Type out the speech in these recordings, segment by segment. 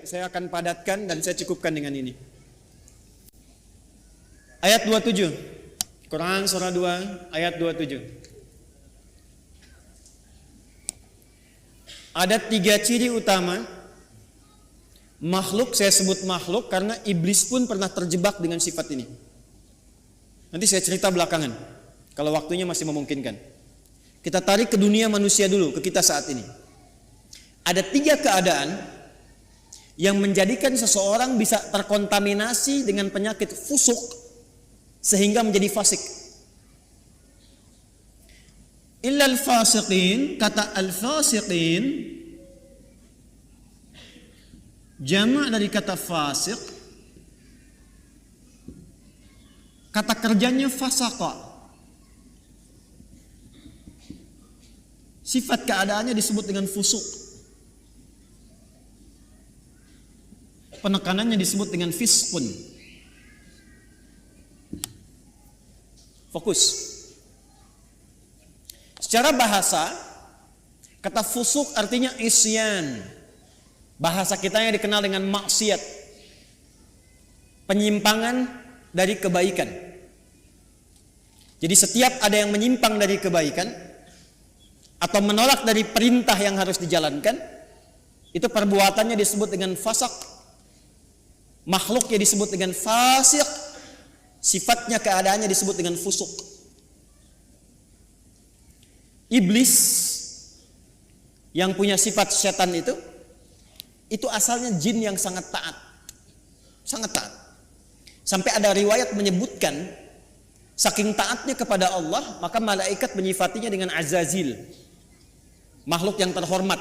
saya akan padatkan dan saya cukupkan dengan ini. Ayat 27. Quran surah 2 ayat 27. Ada 3 ciri utama makhluk, saya sebut makhluk karena iblis pun pernah terjebak dengan sifat ini. Nanti saya cerita belakangan kalau waktunya masih memungkinkan. Kita tarik ke dunia manusia dulu, ke kita saat ini. Ada 3 keadaan yang menjadikan seseorang bisa terkontaminasi dengan penyakit fusuk sehingga menjadi fasik. Illal fasiqin, kata al-fasiqin jamak dari kata fasik, kata kerjanya fasaqa. Sifat keadaannya disebut dengan fusuk. Penekanannya disebut dengan fiskun. Fokus. Secara bahasa, kata fusuk artinya isyan. Bahasa kita yang dikenal dengan maksiat. Penyimpangan dari kebaikan. Jadi setiap ada yang menyimpang dari kebaikan atau menolak dari perintah yang harus dijalankan, itu perbuatannya disebut dengan fasak. Makhluknya disebut dengan fasik, sifatnya keadaannya disebut dengan fusuk. Iblis yang punya sifat setan itu asalnya jin yang sangat taat. Sangat taat. Sampai ada riwayat menyebutkan saking taatnya kepada Allah, maka malaikat menyifatinya dengan Azazil, makhluk yang terhormat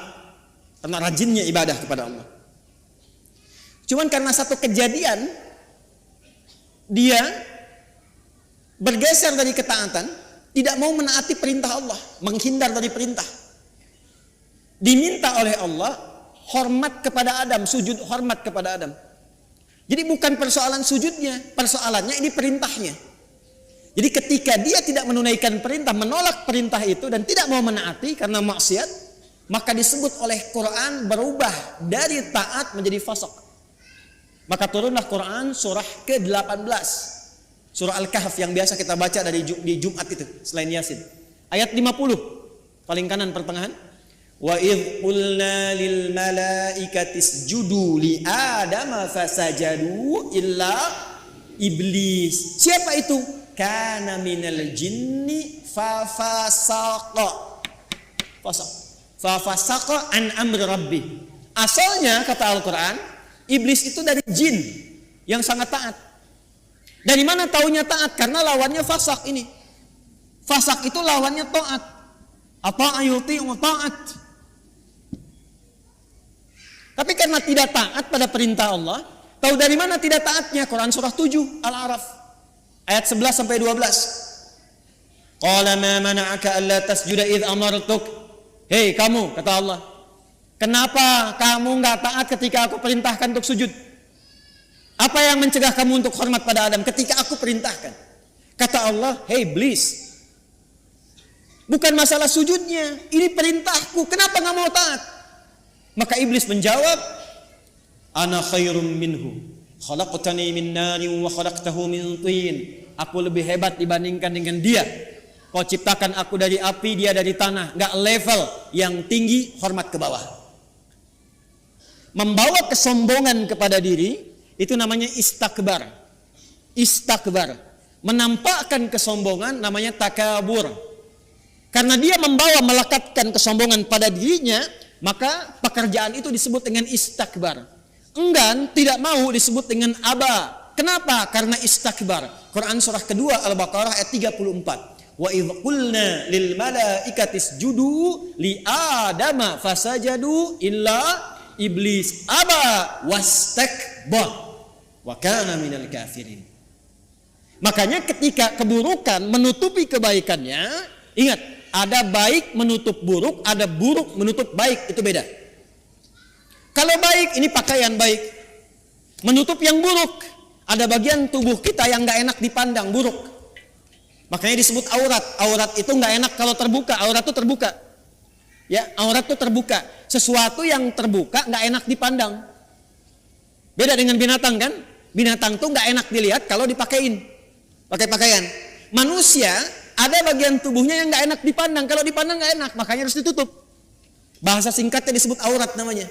karena rajinnya ibadah kepada Allah. Cuman karena satu kejadian dia bergeser dari ketaatan, tidak mau menaati perintah Allah, menghindar dari perintah. Diminta oleh Allah hormat kepada Adam, sujud hormat kepada Adam. Jadi bukan persoalan sujudnya, persoalannya ini perintahnya. Jadi ketika dia tidak menunaikan perintah, menolak perintah itu dan tidak mau menaati karena maksiat, maka disebut oleh Quran berubah dari taat menjadi fasik. Maka turunlah Quran surah ke-18, surah Al-Kahf yang biasa kita baca di Jumat itu selain Yasin. Ayat 50, paling kanan pertengahan. Wa idh qulna lil malaikati isjudu li Adama fasajadu illa iblis. Siapa itu? Kana minal jinni fafasaqa. Fafasaqa an amri rabbi. Asalnya kata Al-Quran, iblis itu dari jin yang sangat taat. Dari mana taunya taat? Karena lawannya fasak ini. Fasak itu lawannya taat. Apa ayuti wa taat. Tapi karena tidak taat pada perintah Allah, tahu dari mana tidak taatnya? Quran surah 7 Al-A'raf ayat 11 sampai 12. Qala ma mana'aka alla tasjuda idh amartuk. Hei kamu, kata Allah, kenapa kamu enggak taat ketika aku perintahkan untuk sujud? Apa yang mencegah kamu untuk hormat pada Adam ketika aku perintahkan? Kata Allah, hei iblis, bukan masalah sujudnya, ini perintahku, kenapa enggak mau taat? Maka iblis menjawab, ana khairum minhu, khalaqtani min narin wa khalaqtahu min tin. Aku lebih hebat dibandingkan dengan dia. Kau ciptakan aku dari api, dia dari tanah. Enggak level, yang tinggi hormat ke bawah. Membawa kesombongan kepada diri itu namanya istakbar. Istakbar, menampakkan kesombongan namanya takabur. Karena dia membawa melekatkan kesombongan pada dirinya, maka pekerjaan itu disebut dengan istakbar. Enggan, tidak mau disebut dengan aba. Kenapa? Karena istakbar. Quran surah kedua Al-Baqarah ayat 34. Wa idh qulna lil malaikati isjudu li Adama fasajadu illa iblis aba wastakbar wa kana minal kafirin. Makanya ketika keburukan menutupi kebaikannya, ingat, ada baik menutup buruk, ada buruk menutup baik, itu beda. Kalau baik ini pakaian baik, menutup yang buruk, ada bagian tubuh kita yang nggak enak dipandang, buruk. Makanya disebut aurat. Aurat itu nggak enak kalau terbuka. Aurat itu terbuka. Ya, aurat itu terbuka. Sesuatu yang terbuka nggak enak dipandang. Beda dengan binatang kan? Binatang tuh nggak enak dilihat kalau dipakein, pakai pakaian. Manusia ada bagian tubuhnya yang nggak enak dipandang, kalau dipandang nggak enak, makanya harus ditutup. Bahasa singkatnya disebut aurat namanya.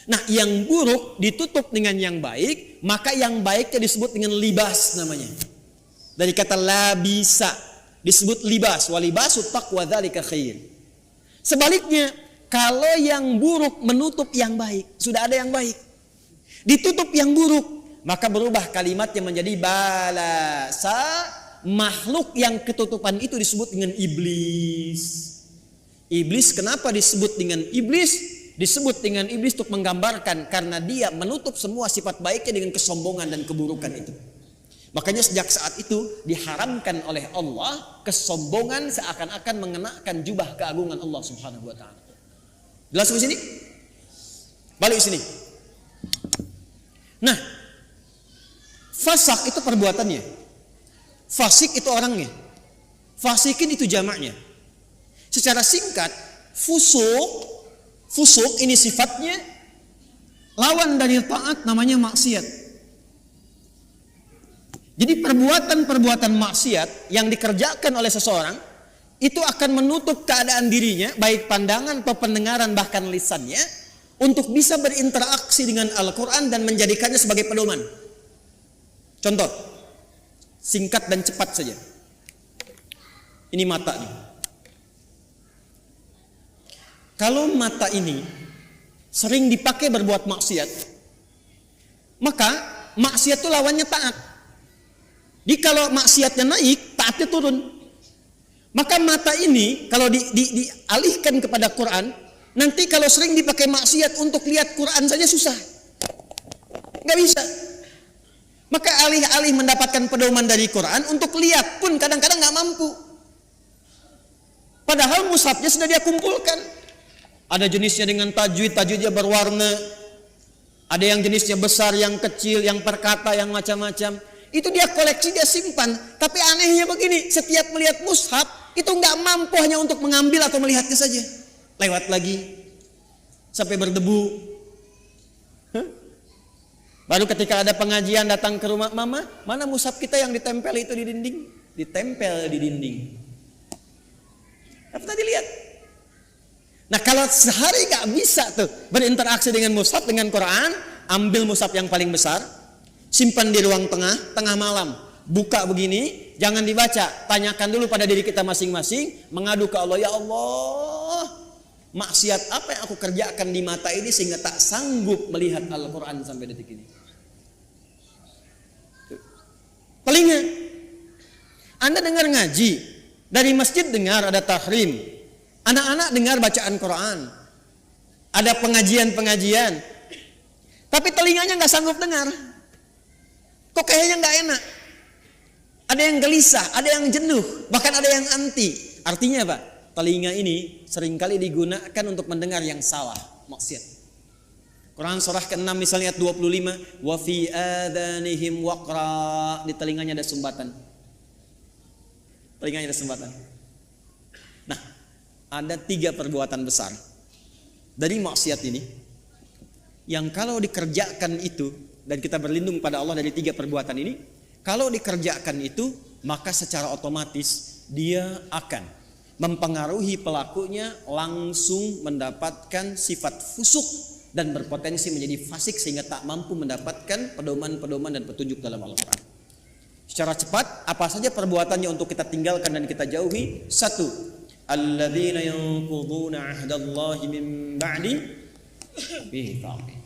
Nah, yang buruk ditutup dengan yang baik, maka yang baiknya disebut dengan libas namanya. Dari kata labisa disebut libas, walibasu taqwa dzalika khair. Sebaliknya, kalau yang buruk menutup yang baik, sudah ada yang baik, ditutup yang buruk, maka berubah kalimatnya menjadi balasa. Makhluk yang ketutupan itu disebut dengan iblis. Iblis kenapa disebut dengan iblis? Disebut dengan iblis untuk menggambarkan karena dia menutup semua sifat baiknya dengan kesombongan dan keburukan itu. Makanya sejak saat itu diharamkan oleh Allah kesombongan seakan-akan mengenakan jubah keagungan Allah Subhanahu wa taala. Jelas di sini? Balik sini. Nah, fasak itu perbuatannya. Fasik itu orangnya. Fasikin itu jamaknya. Secara singkat, fusuk ini sifatnya lawan dari taat, namanya maksiat. Jadi perbuatan-perbuatan maksiat yang dikerjakan oleh seseorang itu akan menutup keadaan dirinya, baik pandangan atau pendengaran bahkan lisannya, untuk bisa berinteraksi dengan Al-Quran dan menjadikannya sebagai pedoman. Contoh, singkat dan cepat saja. Ini mata nih. Kalau mata ini sering dipakai berbuat maksiat, maka maksiat itu lawannya taat. Jadi kalau maksiatnya naik, taatnya turun. Maka mata ini kalau dialihkan kepada Quran, nanti kalau sering dipakai maksiat untuk lihat Quran saja susah, nggak bisa. Maka alih-alih mendapatkan pedoman dari Quran, untuk lihat pun kadang-kadang nggak mampu. Padahal mushafnya sudah dia kumpulkan. Ada jenisnya dengan tajwid, tajwidnya berwarna. Ada yang jenisnya besar, yang kecil, yang perkata, yang macam-macam. Itu dia koleksi, dia simpan. Tapi anehnya begini, setiap melihat mushaf itu nggak mampu hanya untuk mengambil atau melihatnya saja. Lewat lagi sampai berdebu. Baru ketika ada pengajian datang ke rumah, mama, mana mushaf kita yang ditempel itu di dinding? Ditempel di dinding. Apa tadi lihat? Nah, kalau sehari gak bisa tuh berinteraksi dengan mushaf, dengan Quran, ambil mushaf yang paling besar, simpan di ruang tengah malam, buka begini, jangan dibaca, tanyakan dulu pada diri kita masing-masing, mengadu ke Allah, ya Allah, maksiat apa yang aku kerjakan di mata ini sehingga tak sanggup melihat Al-Quran sampai detik ini. Telinga, Anda dengar ngaji, dari masjid dengar ada tahrim, anak-anak dengar bacaan Quran, ada pengajian-pengajian, tapi telinganya nggak sanggup dengar. Kok kayaknya nggak enak? Ada yang gelisah, ada yang jenuh, bahkan ada yang anti. Artinya apa? Telinga ini seringkali digunakan untuk mendengar yang salah, maksiat. Quran surah ke-6 misalnya ayat 25, wa fi adanihim waqra, di telinganya ada sumbatan. Telinganya ada sumbatan. Nah, ada 3 perbuatan besar dari maksiat ini yang kalau dikerjakan itu, dan kita berlindung pada Allah dari 3 perbuatan ini, kalau dikerjakan itu maka secara otomatis dia akan mempengaruhi pelakunya langsung mendapatkan sifat fusuk dan berpotensi menjadi fasik sehingga tak mampu mendapatkan pedoman-pedoman dan petunjuk dalam Al-Quran. Secara cepat, apa saja perbuatannya untuk kita tinggalkan dan kita jauhi? 1. Alladzina yanquduna 'ahdallahi min ba'di mitsaqih.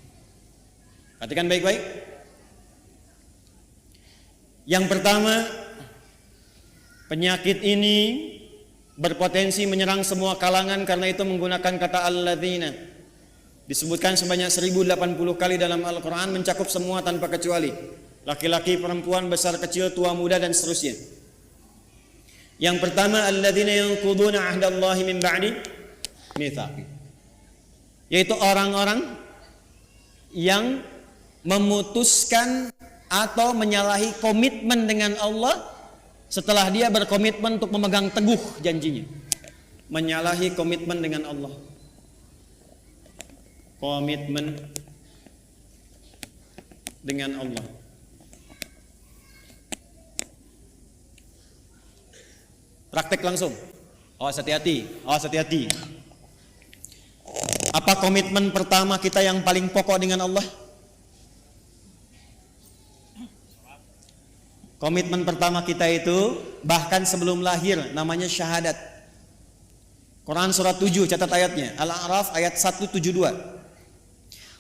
Perhatikan baik-baik. Yang pertama, penyakit ini berpotensi menyerang semua kalangan, karena itu menggunakan kata alladzina. Disebutkan sebanyak 1080 kali dalam Al-Quran, mencakup semua tanpa kecuali. Laki-laki, perempuan, besar, kecil, tua, muda, dan seterusnya. Yang pertama, alladzina yanquduna 'ahdallahi min ba'di mitsaqih. Yaitu orang-orang yang memutuskan atau menyalahi komitmen dengan Allah setelah dia berkomitmen untuk memegang teguh janjinya. Menyalahi komitmen dengan Allah. Komitmen dengan Allah. Praktek langsung. Awas hati-hati, awas hati-hati. Apa komitmen pertama kita yang paling pokok dengan Allah? Komitmen pertama kita itu bahkan sebelum lahir namanya syahadat. Quran surat 7 catat ayatnya. Al-A'raf ayat 172.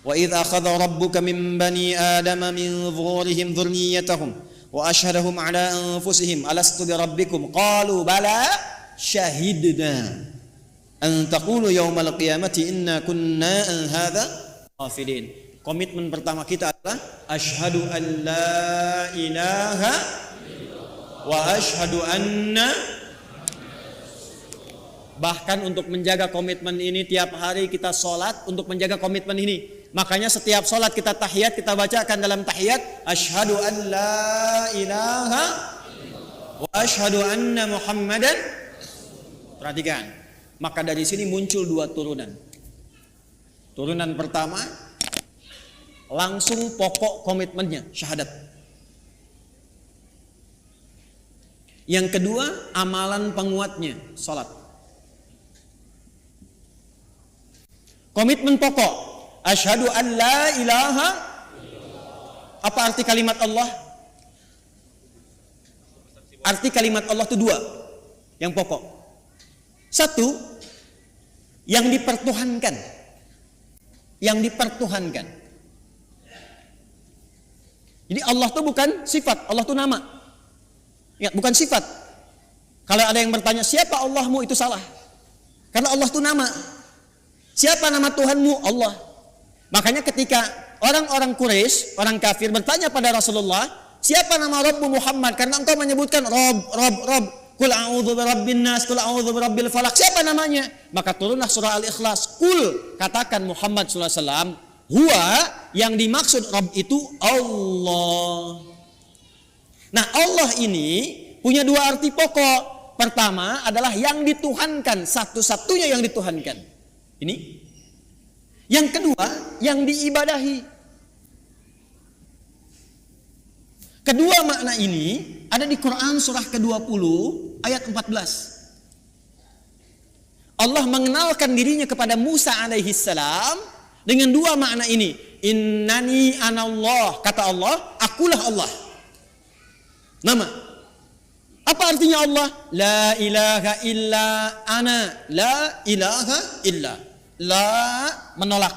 Wa idz akhadha rabbuka min bani adama min dhuhurihim dhurriyyatahum wa ashhadahum ala anfusihim alastu bi rabbikum qalu bala syahidna an taqulu yaumal qiyamati inna kunna an hadza ghafilin. Komitmen pertama kita adalah asyhadu an la ilaha wa asyhadu anna. Bahkan untuk menjaga komitmen ini tiap hari kita sholat untuk menjaga komitmen ini. Makanya setiap sholat kita tahiyat, kita bacakan dalam tahiyat asyhadu an la ilaha wa asyhadu anna muhammadan. Perhatikan. Maka dari sini muncul dua turunan. Turunan pertama langsung pokok komitmennya syahadat. Yang kedua amalan penguatnya sholat. Komitmen pokok asyhadu an la ilaha. Apa arti kalimat Allah? Arti kalimat Allah itu dua yang pokok. Satu, yang dipertuhankan. Yang dipertuhankan. Jadi Allah itu bukan sifat, Allah itu nama. Ya, bukan sifat. Kalau ada yang bertanya siapa Allahmu, itu salah. Karena Allah itu nama. Siapa nama Tuhanmu? Allah. Makanya ketika orang-orang Quraisy, orang kafir bertanya pada Rasulullah, siapa nama Rabbu Muhammad? Karena engkau menyebutkan Rabb. Qul a'udzu birabbin nas, qul a'udzu birabbil falaq. Siapa namanya? Maka turunlah surah Al-Ikhlas. Qul, katakan Muhammad sallallahu alaihi wasallam, huwa, yang dimaksud Rabb itu Allah. Nah, Allah ini punya dua arti pokok. Pertama adalah yang dituhankan, satu-satunya yang dituhankan. Ini. Yang kedua, yang diibadahi. Kedua makna ini ada di Quran surah ke-20 ayat 14. Allah mengenalkan dirinya kepada Musa alaihi salam dengan dua makna ini. Innani anallah, kata Allah, akulah Allah. Nama. Apa artinya Allah? La ilaha illa ana, la ilaha illa. La menolak.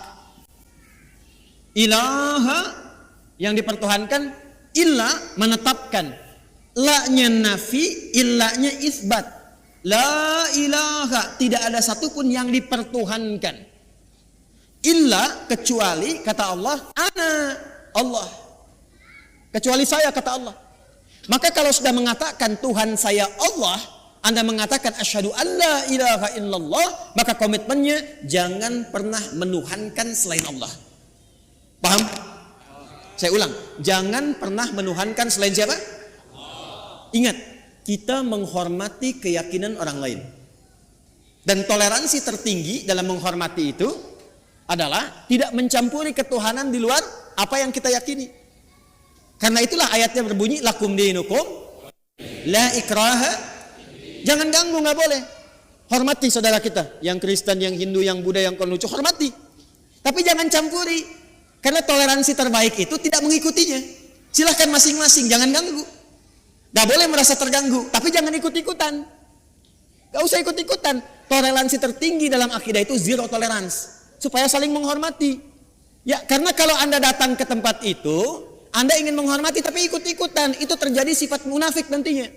Ilaha yang dipertuhankan, illa menetapkan. La-nya nafi, illa-nya isbat. La ilaha, tidak ada satupun yang dipertuhankan. Illa, kecuali, kata Allah, ana, Allah. Kecuali saya, kata Allah. Maka kalau sudah mengatakan Tuhan saya Allah, Anda mengatakan asyhadu alla ilaha illallah, maka komitmennya jangan pernah menuhankan selain Allah. Paham? Saya ulang, jangan pernah menuhankan selain siapa? Ingat, kita menghormati keyakinan orang lain. Dan toleransi tertinggi dalam menghormati itu adalah tidak mencampuri ketuhanan di luar apa yang kita yakini. Karena itulah ayatnya berbunyi lakum dinukum la ikraha. Jangan ganggu, nggak boleh. Hormati saudara kita, yang Kristen, yang Hindu, yang Buddha, yang Konghucu, hormati. Tapi jangan campuri. Karena toleransi terbaik itu tidak mengikutinya. Silahkan masing-masing, jangan ganggu. Gak boleh merasa terganggu, tapi jangan ikut-ikutan. Gak usah ikut-ikutan. Toleransi tertinggi dalam akidah itu zero tolerance, supaya saling menghormati. Ya, karena kalau Anda datang ke tempat itu, Anda ingin menghormati tapi ikut-ikutan, itu terjadi sifat munafik nantinya.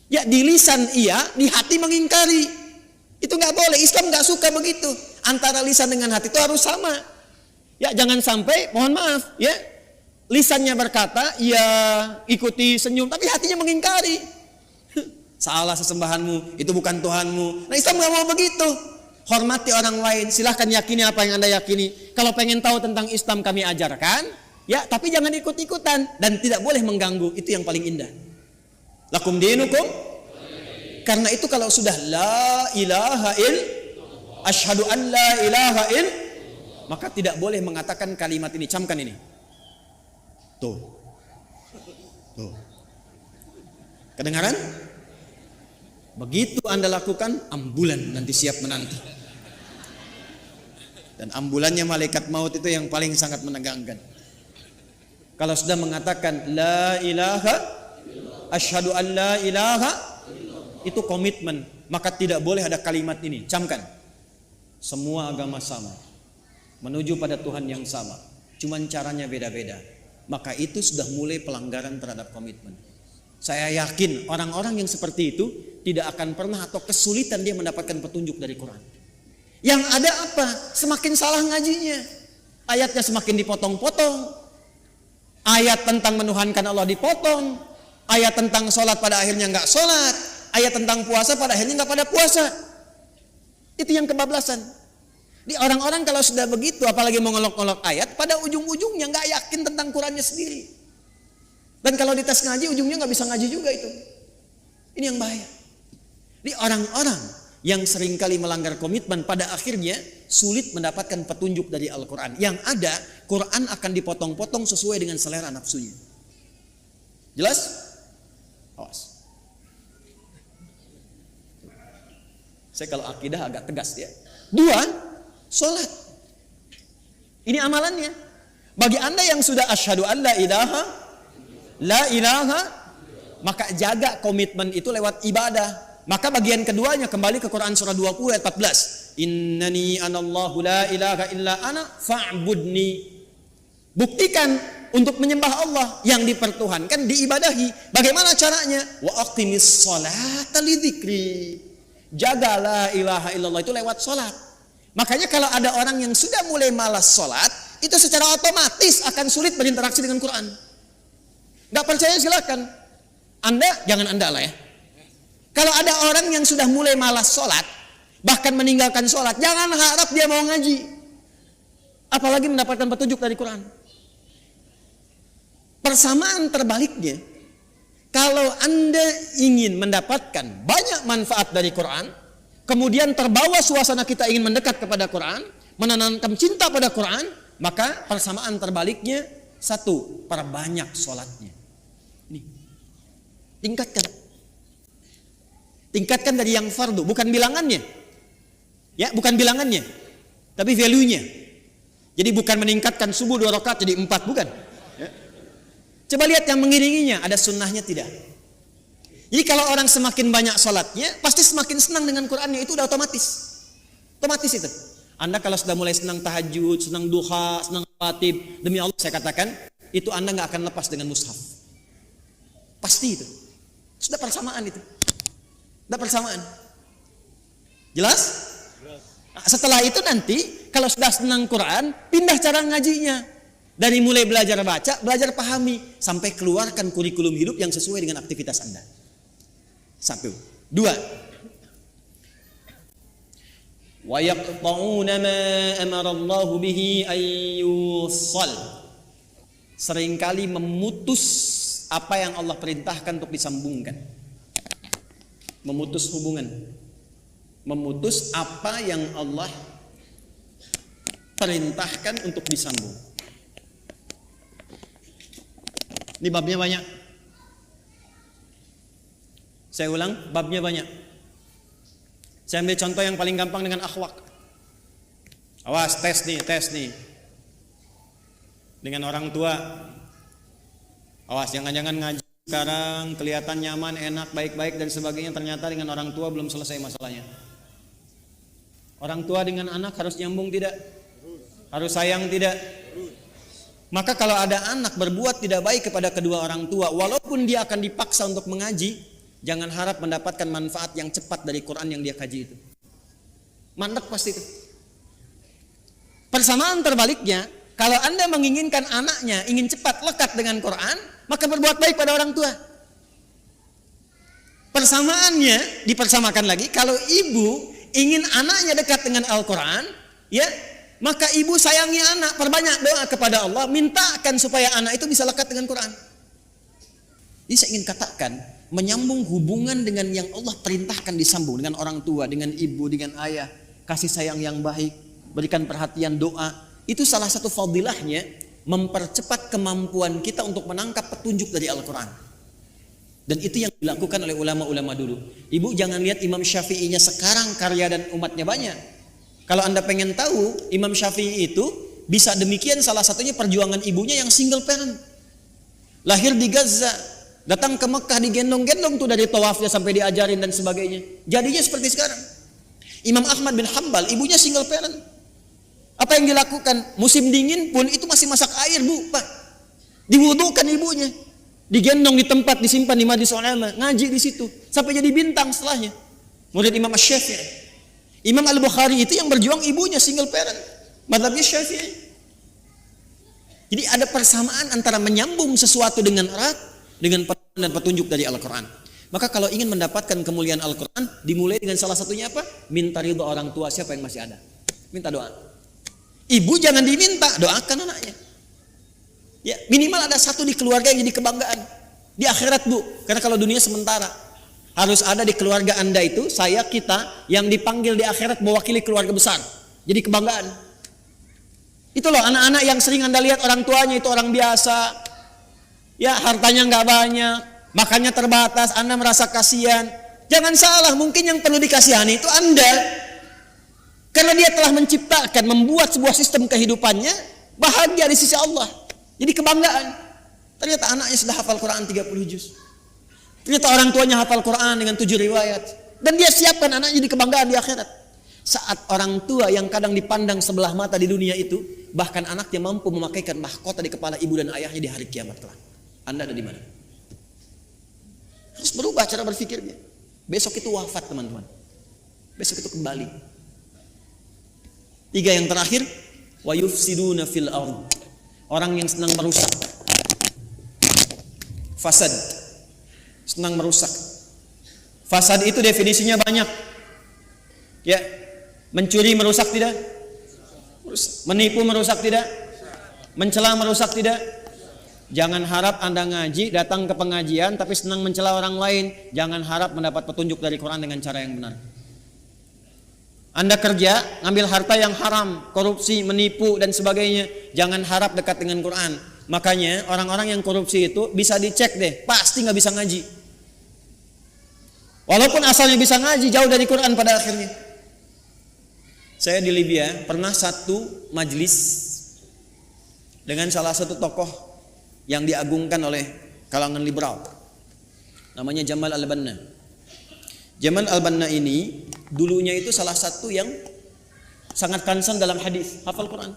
Ya, di lisan iya, di hati mengingkari. Itu gak boleh, Islam gak suka begitu. Antara lisan dengan hati itu harus sama. Ya, jangan sampai, mohon maaf, ya, lisannya berkata, ya ikuti senyum, tapi hatinya mengingkari. Salah sesembahanmu, itu bukan Tuhanmu. Nah, Islam gak mau begitu. Hormati orang lain, silahkan yakini apa yang Anda yakini. Kalau pengen tahu tentang Islam kami ajarkan, ya, tapi jangan ikut-ikutan. Dan tidak boleh mengganggu, itu yang paling indah. Lakum dinukum. Karena itu kalau sudah la ilaha il, asyhadu an la ilaha il, maka tidak boleh mengatakan kalimat ini. Camkan ini. Tuh. Tuh. Kedengaran? Begitu Anda lakukan, ambulan nanti siap menanti. Dan ambulannya malaikat maut itu yang paling sangat menegangkan. Kalau sudah mengatakan la ilaha, asyhadu an la ilaha, itu komitmen. Maka tidak boleh ada kalimat ini. Camkan. Semua agama sama, menuju pada Tuhan yang sama, cuman caranya beda-beda. Maka itu sudah mulai pelanggaran terhadap komitmen. Saya yakin orang-orang yang seperti itu tidak akan pernah atau kesulitan dia mendapatkan petunjuk dari Quran. Yang ada apa? Semakin salah ngajinya. Ayatnya semakin dipotong-potong. Ayat tentang menuhankan Allah dipotong. Ayat tentang sholat pada akhirnya nggak sholat. Ayat tentang puasa pada akhirnya nggak pada puasa. Itu yang kebablasan. Di orang-orang kalau sudah begitu, apalagi mengolok-olok ayat, pada ujung-ujungnya nggak yakin tentang Qurannya sendiri. Dan kalau dites ngaji, ujungnya nggak bisa ngaji juga itu. Ini yang bahaya. Di orang-orang yang seringkali melanggar komitmen, pada akhirnya sulit mendapatkan petunjuk dari Al-Quran. Yang ada, Quran akan dipotong-potong sesuai dengan selera nafsunya. Jelas? Awas. Saya kalau akidah agak tegas ya. 2, sholat. Ini amalannya. Bagi Anda yang sudah asyhadu an la ilaha, maka jaga komitmen itu lewat ibadah. Maka bagian keduanya kembali ke Quran surah 20 ayat 14. Innani anallahu la ilaha illa ana fa'budni. Buktikan untuk menyembah Allah yang dipertuhankan, diibadahi. Bagaimana caranya? Wa aqimis sholata lidzikri. Jaga la ilaha illallah itu lewat sholat. Makanya kalau ada orang yang sudah mulai malas sholat, itu secara otomatis akan sulit berinteraksi dengan Quran. Gak percaya silakan. Anda, jangan Anda lah ya. Kalau ada orang yang sudah mulai malas sholat, bahkan meninggalkan sholat, jangan harap dia mau ngaji. Apalagi mendapatkan petunjuk dari Quran. Persamaan terbaliknya, kalau Anda ingin mendapatkan banyak manfaat dari Quran, kemudian terbawa suasana kita ingin mendekat kepada Quran, menanamkan cinta pada Quran, maka persamaan terbaliknya, 1, perbanyak sholatnya. Ini. Tingkatkan dari yang fardu, bukan bilangannya. Ya, bukan bilangannya, tapi value-nya. Jadi bukan meningkatkan subuh 2 rakaat jadi 4, bukan. Ya. Coba lihat yang mengiringinya, ada sunnahnya tidak? Jadi kalau orang semakin banyak sholatnya, pasti semakin senang dengan Qurannya, itu udah otomatis. Otomatis itu. Anda kalau sudah mulai senang tahajud, senang duha, senang khatib, demi Allah saya katakan, itu Anda nggak akan lepas dengan mushaf. Pasti itu. Sudah persamaan itu. Sudah persamaan. Jelas? Nah, setelah itu nanti, kalau sudah senang Quran, pindah cara ngajinya. Dari mulai belajar baca, belajar pahami, sampai keluarkan kurikulum hidup yang sesuai dengan aktivitas Anda. 1. 2. Wa yaqta'una ma amara Allah bihi ay yusal. Seringkali memutus apa yang Allah perintahkan untuk disambungkan. Memutus hubungan. Memutus apa yang Allah perintahkan untuk disambung. Ini babnya banyak. Saya ulang, babnya banyak. Saya ambil contoh yang paling gampang dengan akhlak. Awas, tes nih. Dengan orang tua. Awas, jangan-jangan ngaji sekarang kelihatan nyaman, enak, baik-baik dan sebagainya, ternyata dengan orang tua belum selesai masalahnya. Orang tua dengan anak harus nyambung tidak? Harus sayang tidak? Maka kalau ada anak berbuat tidak baik kepada kedua orang tua, walaupun dia akan dipaksa untuk mengaji, jangan harap mendapatkan manfaat yang cepat dari Quran yang dia kaji itu. Mandek pasti itu. Persamaan terbaliknya, kalau Anda menginginkan anaknya ingin cepat lekat dengan Quran, maka berbuat baik pada orang tua. Persamaannya dipersamakan lagi, kalau ibu ingin anaknya dekat dengan Al-Quran, ya, maka ibu sayangi anak, perbanyak doa kepada Allah, mintakan supaya anak itu bisa lekat dengan Quran. Jadi saya ingin katakan, menyambung hubungan dengan yang Allah perintahkan disambung, dengan orang tua, dengan ibu, dengan ayah, kasih sayang yang baik, berikan perhatian doa, itu salah satu fadilahnya mempercepat kemampuan kita untuk menangkap petunjuk dari Al-Quran. Dan itu yang dilakukan oleh ulama-ulama dulu. Ibu jangan lihat Imam Syafi'inya sekarang karya dan umatnya banyak. Kalau Anda pengen tahu Imam Syafi'i itu bisa demikian, salah satunya perjuangan ibunya yang single parent. Lahir di Gaza, datang ke Mekah digendong-gendong tuh dari tawafnya sampai diajarin dan sebagainya. Jadinya seperti sekarang. Imam Ahmad bin Hanbal, ibunya single parent. Apa yang dilakukan? Musim dingin pun itu masih masak air, Bu, Pak. Diwudukan ibunya. Digendong di tempat, disimpan di majlis ulama, ngaji di situ sampai jadi bintang setelahnya. Murid Imam Asy-Syafi'i. Imam Al-Bukhari itu yang berjuang ibunya single parent. Mazhabnya Syafi'i. Jadi ada persamaan antara menyambung sesuatu dengan erat dengan petunjuk dari Al-Quran. Maka kalau ingin mendapatkan kemuliaan Al-Quran, dimulai dengan salah satunya apa? Minta ridho orang tua siapa yang masih ada. Minta doa. Ibu jangan diminta, doakan anaknya. Ya, minimal ada satu di keluarga yang jadi kebanggaan. Di akhirat, Bu. Karena kalau dunia sementara. Harus ada di keluarga Anda itu, saya, kita, yang dipanggil di akhirat mewakili keluarga besar. Jadi kebanggaan. Itu loh anak-anak yang sering Anda lihat orang tuanya itu orang biasa. Ya, hartanya nggak banyak. Makannya terbatas, Anda merasa kasihan. Jangan salah, mungkin yang perlu dikasihani itu Anda. Karena dia telah menciptakan, membuat sebuah sistem kehidupannya bahagia di sisi Allah. Jadi kebanggaan. Ternyata anaknya sudah hafal Quran 30 juz. Ternyata orang tuanya hafal Quran dengan 7 riwayat. Dan dia siapkan anaknya jadi kebanggaan di akhirat. Saat orang tua yang kadang dipandang sebelah mata di dunia itu, bahkan anaknya mampu memakaikan mahkota di kepala ibu dan ayahnya di hari kiamat kelak. Anda ada di mana? Harus berubah cara berpikirnya. Besok itu wafat, teman-teman. Besok itu kembali. 3 yang terakhir, wa yufsiduna fil ardh. Orang yang senang merusak. Fasad. Senang merusak. Fasad itu definisinya banyak. Ya, mencuri merusak tidak? Menipu merusak tidak? Mencela merusak tidak? Jangan harap Anda ngaji, datang ke pengajian tapi senang mencela orang lain. Jangan harap mendapat petunjuk dari Quran dengan cara yang benar. Anda kerja, ngambil harta yang haram, korupsi, menipu dan sebagainya. Jangan harap dekat dengan Quran. Makanya orang-orang yang korupsi itu bisa dicek deh, pasti nggak bisa ngaji. Walaupun asalnya bisa ngaji, jauh dari Quran pada akhirnya. Saya di Libya pernah satu majlis dengan salah satu tokoh yang diagungkan oleh kalangan liberal. Namanya Jamal Al-Banna. Jamal Al-Banna ini dulunya itu salah satu yang sangat concern dalam hadis, hafal Quran.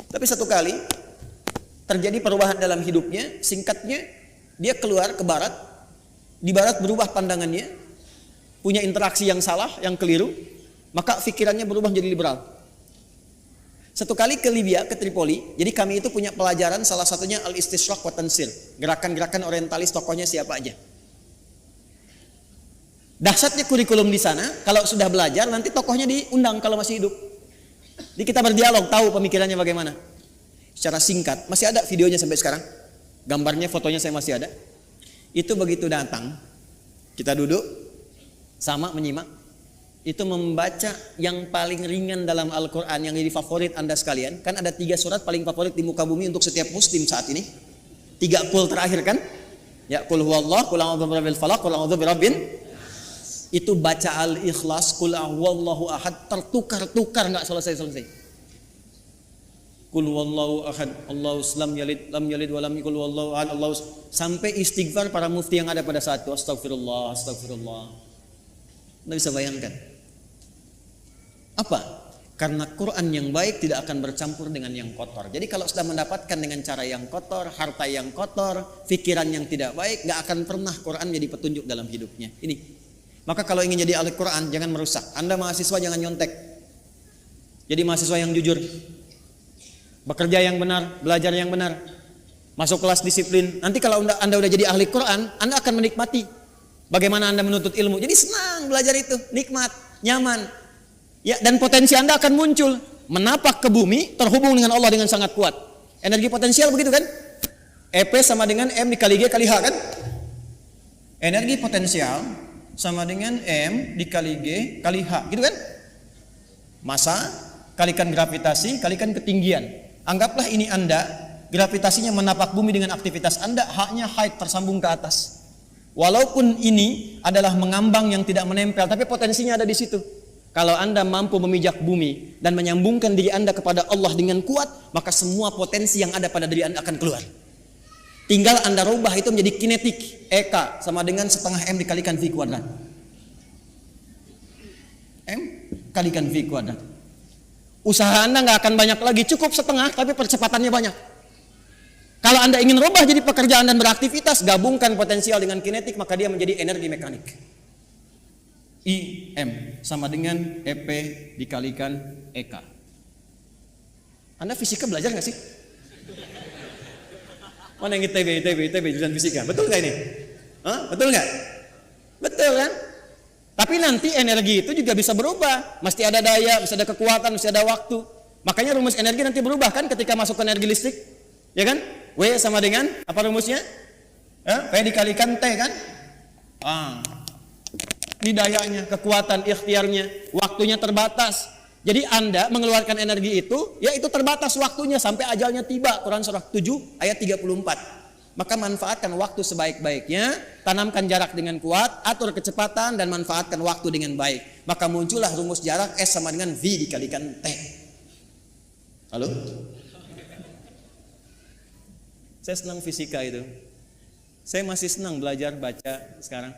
Tapi satu kali terjadi perubahan dalam hidupnya, singkatnya dia keluar ke barat. Di barat berubah pandangannya, punya interaksi yang salah, yang keliru, maka pikirannya berubah menjadi liberal. Satu kali ke Libya, ke Tripoli, jadi kami itu punya pelajaran salah satunya al-istishraq wa tansir, gerakan-gerakan orientalis, tokohnya siapa aja. Dahsyatnya kurikulum di sana, kalau sudah belajar nanti tokohnya diundang kalau masih hidup. Jadi kita berdialog, tahu pemikirannya bagaimana. Secara singkat, masih ada videonya sampai sekarang. Gambarnya, fotonya saya masih ada. Itu begitu datang, kita duduk sama menyimak. Itu membaca yang paling ringan dalam Al-Quran yang jadi favorit Anda sekalian. Kan ada 3 surat paling favorit di muka bumi untuk setiap muslim saat ini. 3 qul terakhir kan? Ya, qul huwallah, qul a'udzu birabbil falaq, qul a'udzu birabbin. Itu baca Al-Ikhlas, qul huwallahu ahad, tertukar-tukar enggak selesai-selesai. Qul huwallahu ahad, Allahu lam yalid wa lam yakul huwallahu ahad, Allahu, sampai istighfar para mufti yang ada pada saat itu, astagfirullah, astagfirullah. Anda bisa bayangkan. Apa? Karena Quran yang baik tidak akan bercampur dengan yang kotor. Jadi kalau sudah mendapatkan dengan cara yang kotor, harta yang kotor, pikiran yang tidak baik, gak akan pernah Quran jadi petunjuk dalam hidupnya. Ini. Maka kalau ingin jadi ahli Quran, jangan merusak. Anda mahasiswa jangan nyontek. Jadi mahasiswa yang jujur. Bekerja yang benar, belajar yang benar. Masuk kelas disiplin. Nanti kalau Anda udah jadi ahli Quran, Anda akan menikmati bagaimana Anda menuntut ilmu. Jadi senang belajar itu, nikmat, nyaman. Ya, dan potensi Anda akan muncul, menapak ke bumi, terhubung dengan Allah dengan sangat kuat. Energi potensial begitu kan? EP sama dengan M dikali G kali H kan? Energi potensial sama dengan M dikali G kali H, gitu kan? Massa kalikan gravitasi kalikan ketinggian. Anggaplah ini Anda, gravitasinya menapak bumi dengan aktivitas Anda, haknya haid tersambung ke atas. Walaupun ini adalah mengambang yang tidak menempel, tapi potensinya ada di situ. Kalau Anda mampu memijak bumi dan menyambungkan diri Anda kepada Allah dengan kuat, maka semua potensi yang ada pada diri Anda akan keluar. Tinggal Anda rubah itu menjadi kinetik. EK sama dengan setengah M dikalikan V kuadrat. M kalikan V kuadrat. Usaha Anda nggak akan banyak lagi, cukup setengah, tapi percepatannya banyak. Kalau Anda ingin rubah jadi pekerjaan dan beraktivitas, gabungkan potensial dengan kinetik, maka dia menjadi energi mekanik. IM sama dengan EP dikalikan EK. Anda fisika belajar nggak sih? Mana yang ITB jurusan fisika? Betul nggak ini? Hah? Betul nggak? Betul kan? Tapi nanti energi itu juga bisa berubah. Mesti ada daya, mesti ada kekuatan, mesti ada waktu. Makanya rumus energi nanti berubah kan ketika masuk ke energi listrik. Ya kan? W sama dengan apa rumusnya? P dikalikan T kan? Ini dayanya, kekuatan, ikhtiarnya, waktunya terbatas. Jadi Anda mengeluarkan energi itu, ya itu terbatas waktunya sampai ajalnya tiba. Quran surah 7 ayat 34. Maka manfaatkan waktu sebaik-baiknya, tanamkan jarak dengan kuat, atur kecepatan dan manfaatkan waktu dengan baik. Maka muncullah rumus jarak S sama dengan V dikalikan T. Halo? Saya senang fisika itu. Saya masih senang belajar baca sekarang.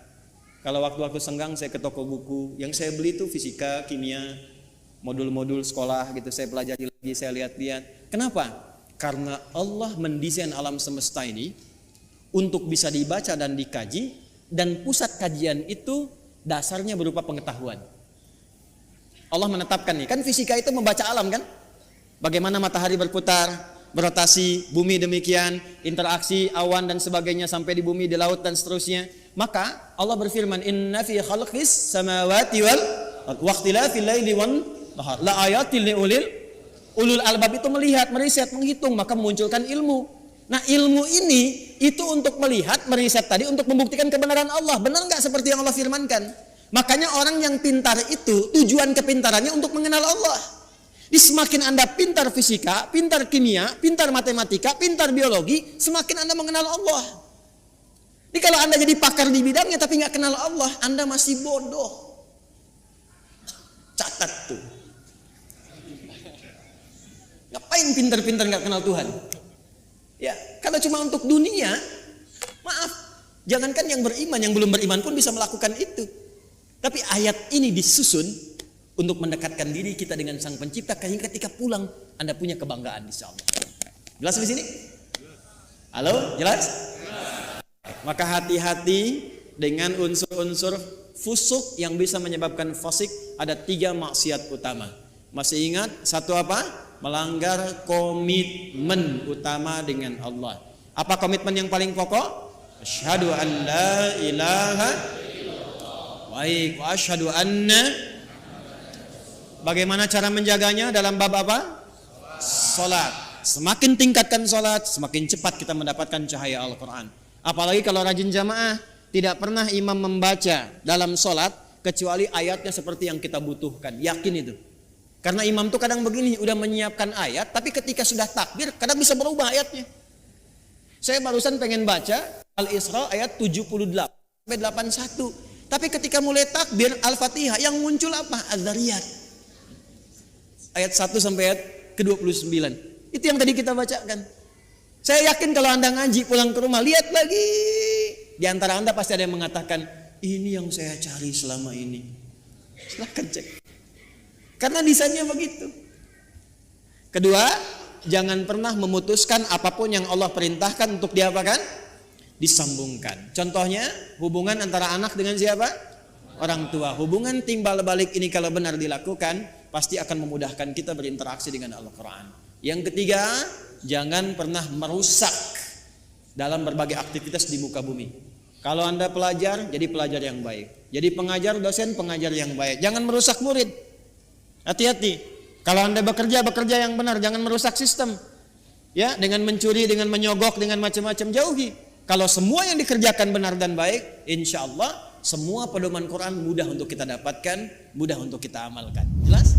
Kalau waktu-waktu senggang saya ke toko buku, yang saya beli itu fisika, kimia, modul-modul sekolah gitu, saya pelajari lagi, saya lihat-lihat. Kenapa? Karena Allah mendesain alam semesta ini untuk bisa dibaca dan dikaji, dan pusat kajian itu dasarnya berupa pengetahuan. Allah menetapkan nih, kan fisika itu membaca alam kan? Bagaimana matahari berputar, berotasi, bumi demikian, interaksi awan dan sebagainya sampai di bumi, di laut dan seterusnya. Maka Allah berfirman, inna fi khalqis samawati wal waqtilafil laili wan nahar la ayatil liulil ulul albab. Itu melihat, meriset, menghitung, maka memunculkan ilmu. Nah ilmu ini itu untuk melihat, meriset tadi untuk membuktikan kebenaran Allah. Benar nggak seperti yang Allah firmankan? Makanya orang yang pintar itu tujuan kepintarannya untuk mengenal Allah. Di semakin Anda pintar fisika, pintar kimia, pintar matematika, pintar biologi, semakin Anda mengenal Allah. Jadi kalau Anda jadi pakar di bidangnya tapi nggak kenal Allah, Anda masih bodoh. Catat tuh. Ngapain pintar-pintar nggak kenal Tuhan? Ya, kalau cuma untuk dunia, maaf, jangankan yang beriman, yang belum beriman pun bisa melakukan itu. Tapi ayat ini disusun untuk mendekatkan diri kita dengan Sang Pencipta, sehingga ketika pulang Anda punya kebanggaan insyaallah. Jelas di sini? Halo, jelas? Maka hati-hati dengan unsur-unsur fusuk yang bisa menyebabkan fasik. Ada 3 maksiat utama. Masih ingat satu apa? Melanggar komitmen utama dengan Allah. Apa komitmen yang paling pokok? Asyhadu an la ilaha illallah. Baik, wa asyhadu anna. Bagaimana cara menjaganya dalam bab apa? Salat. Semakin tingkatkan salat, semakin cepat kita mendapatkan cahaya Al-Qur'an. Apalagi kalau rajin jamaah, tidak pernah imam membaca dalam salat kecuali ayatnya seperti yang kita butuhkan. Yakin itu. Karena imam tuh kadang begini, udah menyiapkan ayat, tapi ketika sudah takbir, kadang bisa berubah ayatnya. Saya barusan pengen baca Al-Isra ayat 78 sampai 81. Tapi ketika mulai takbir Al-Fatihah, yang muncul apa? Az-Zariyat. Ayat 1 sampai ayat ke-29. Itu yang tadi kita bacakan. Saya yakin kalau Anda ngaji pulang ke rumah, lihat lagi. Di antara Anda pasti ada yang mengatakan, ini yang saya cari selama ini. Silahkan cek. Karena desainnya begitu. Kedua, jangan pernah memutuskan apapun yang Allah perintahkan untuk diapakan? Disambungkan. Contohnya, hubungan antara anak dengan siapa? Orang tua. Hubungan timbal balik ini kalau benar dilakukan, pasti akan memudahkan kita berinteraksi dengan Al-Quran. Yang ketiga, jangan pernah merusak dalam berbagai aktivitas di muka bumi. Kalau Anda pelajar, jadi pelajar yang baik. Jadi pengajar, dosen, pengajar yang baik. Jangan merusak murid. Hati-hati. Kalau Anda bekerja yang benar, jangan merusak sistem. Ya, dengan mencuri, dengan menyogok, dengan macam-macam, jauhi. Kalau semua yang dikerjakan benar dan baik, insya Allah semua pedoman Quran mudah untuk kita dapatkan, mudah untuk kita amalkan. Jelas?